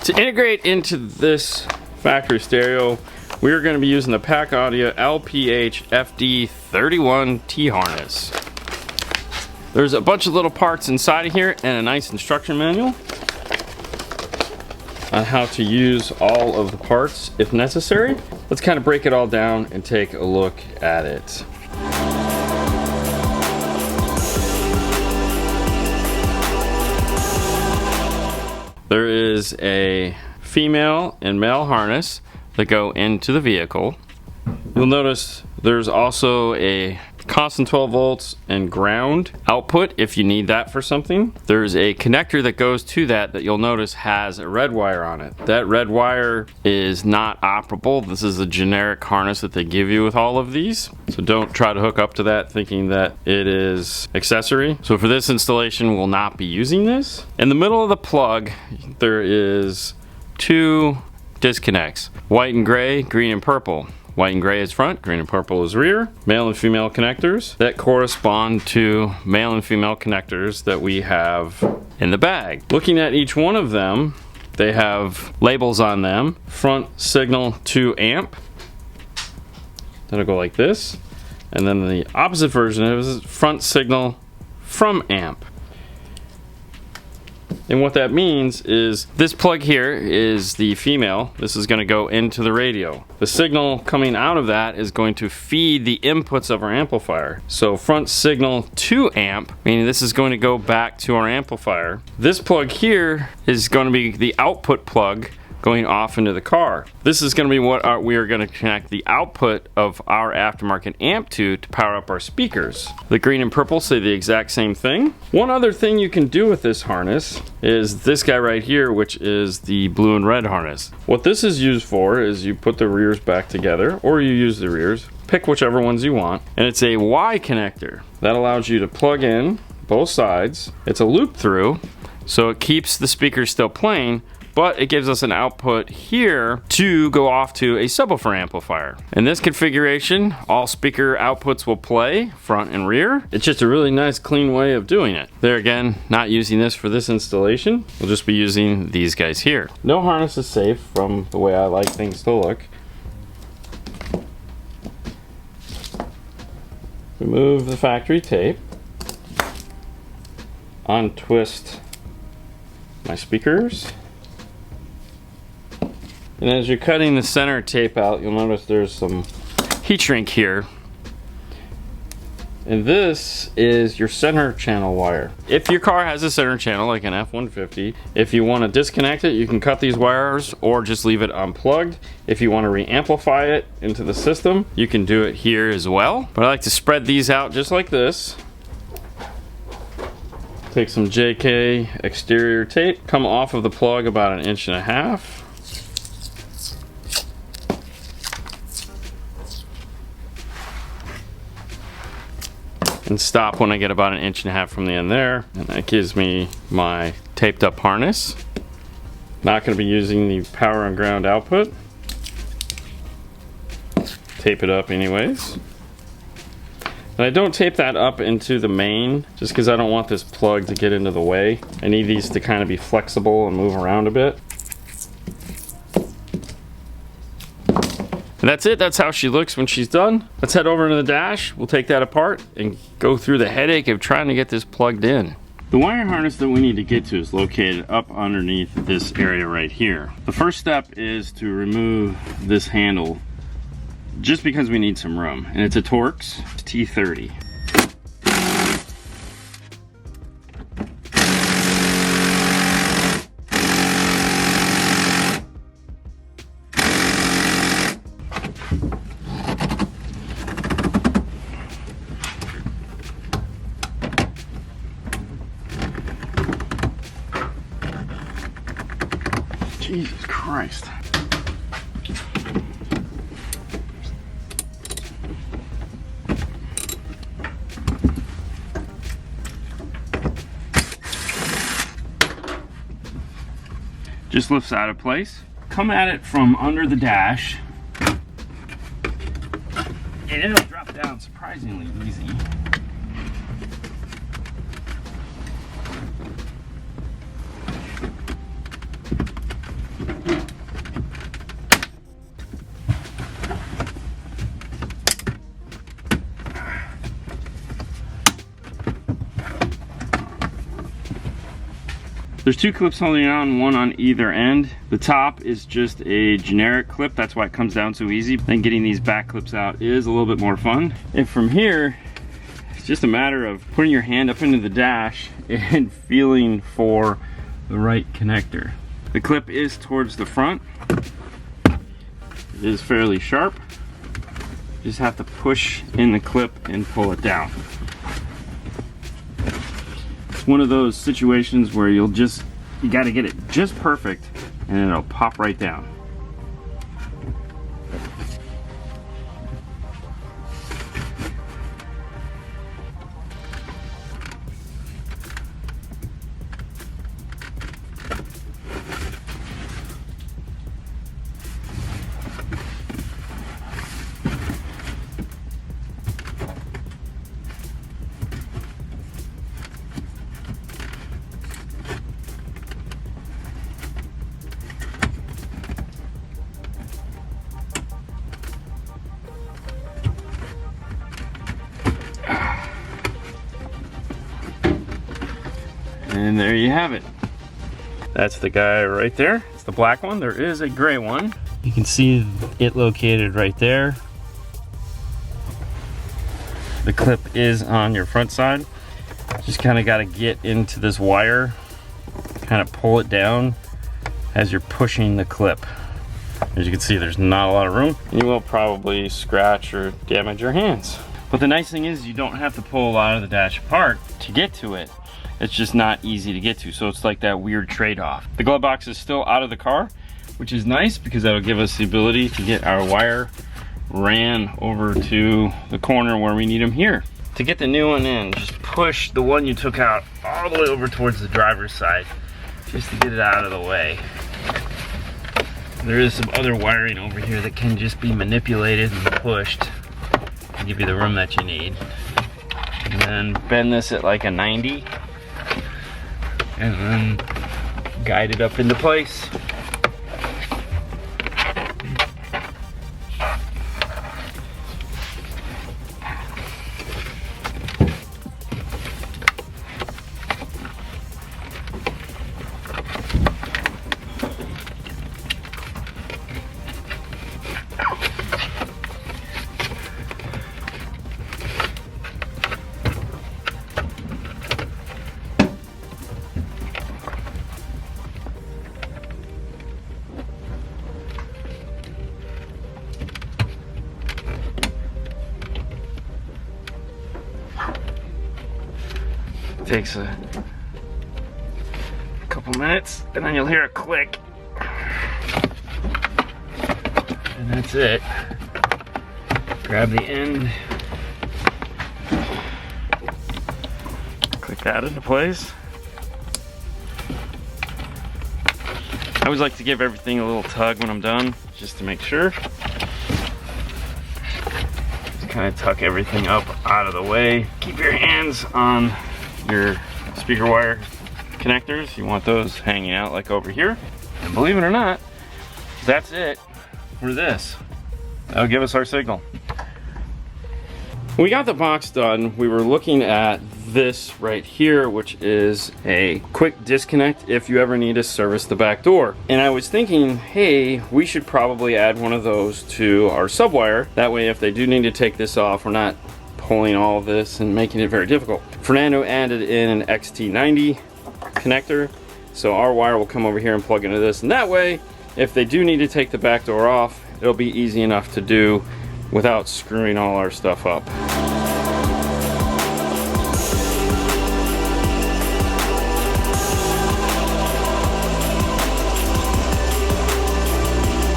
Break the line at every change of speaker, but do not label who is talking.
To integrate into this factory stereo, we're going to be using the Pack Audio LPH FD31T harness. There's a bunch of little parts inside of here and a nice instruction manual on how to use all of the parts if necessary. Let's kind of break it all down and take a look at it. There is a female and male harness that go into the vehicle. You'll notice there's also a constant 12 volts and ground output if you need that for something. There's a connector that goes to that you'll notice has a red wire on it. That red wire is not operable. This is a generic harness that they give you with all of these. So don't try to hook up to that thinking that it is accessory. So for this installation, we'll not be using this. In the middle of the plug, there is two disconnects, white and gray, green and purple. White and gray is front, green and purple is rear. Male and female connectors that correspond to male and female connectors that we have in the bag. Looking at each one of them, they have labels on them. Front signal to amp. That'll go like this. And then the opposite version is front signal from amp. And what that means is this plug here is the female. This is going to go into the radio. The signal coming out of that is going to feed the inputs of our amplifier. So front signal to amp, meaning this is going to go back to our amplifier. This plug here is going to be the output plug going off into the car. This is going to be what we are going to connect the output of our aftermarket amp to power up our speakers. The green and purple say the exact same thing. One other thing you can do with this harness is this guy right here, which is the blue and red harness. What this is used for is you put the rears back together, or you use the rears, pick whichever ones you want, and it's a Y connector. That allows you to plug in both sides. It's a loop through, so it keeps the speakers still playing, but it gives us an output here to go off to a subwoofer amplifier. In this configuration, all speaker outputs will play, front and rear. It's just a really nice, clean way of doing it. There again, not using this for this installation. We'll just be using these guys here. No harness is safe from the way I like things to look. Remove the factory tape. Untwist my speakers. And as you're cutting the center tape out, you'll notice there's some heat shrink here. And this is your center channel wire. If your car has a center channel, like an F-150, if you want to disconnect it, you can cut these wires or just leave it unplugged. If you want to re-amplify it into the system, you can do it here as well. But I like to spread these out just like this. Take some JK exterior tape, come off of the plug about 1.5 inches. And stop when I get about 1.5 inches from the end there, and that gives me my taped up harness. Not going to be using the power and ground output. Tape it up anyways. And I don't tape that up into the main just because I don't want this plug to get into the way. I need these to kind of be flexible and move around a bit. And that's it. That's how she looks when she's done. Let's head over to the dash. We'll take that apart and go through the headache of trying to get this plugged in. The wire harness that we need to get to is located up underneath this area right here. The first step is to remove this handle just because we need some room. And it's a Torx T30. Jesus Christ. Just lifts out of place. Come at it from under the dash, and it'll drop down surprisingly easy. There's two clips holding on, one on either end. The top is just a generic clip, that's why it comes down so easy. Then getting these back clips out is a little bit more fun. And from here, it's just a matter of putting your hand up into the dash and feeling for the right connector. The clip is towards the front. It is fairly sharp. You just have to push in the clip and pull it down. One of those situations where you got to get it just perfect and it'll pop right down. And there you have it. That's the guy right there. It's the black one. There is a gray one. You can see it located right there. The clip is on your front side. Just kind of got to get into this wire, kind of pull it down as you're pushing the clip. As you can see, there's not a lot of room. You will probably scratch or damage your hands. But the nice thing is you don't have to pull a lot of the dash apart to get to it. It's just not easy to get to, so it's like that weird trade-off. The glove box is still out of the car, which is nice because that'll give us the ability to get our wire ran over to the corner where we need them here. To get the new one in, just push the one you took out all the way over towards the driver's side, just to get it out of the way. There is some other wiring over here that can just be manipulated and pushed to give you the room that you need. And then bend this at like a 90. And then guide it up into place. Takes a couple minutes and then you'll hear a click and that's it. Grab the end, click that into place. I always like to give everything a little tug when I'm done, just to make sure. Just kind of tuck everything up out of the way. Keep your hands on your speaker wire connectors. You want those hanging out like over here. And believe it or not, that's it for this. That'll give us our signal. When we got the box done, we were looking at this right here, which is a quick disconnect if you ever need to service the back door. And I was thinking, hey, we should probably add one of those to our subwire. That way, if they do need to take this off, we're not pulling all of this and making it very difficult. Fernando added in an XT90 connector, so our wire will come over here and plug into this, and that way if they do need to take the back door off, it'll be easy enough to do without screwing all our stuff up.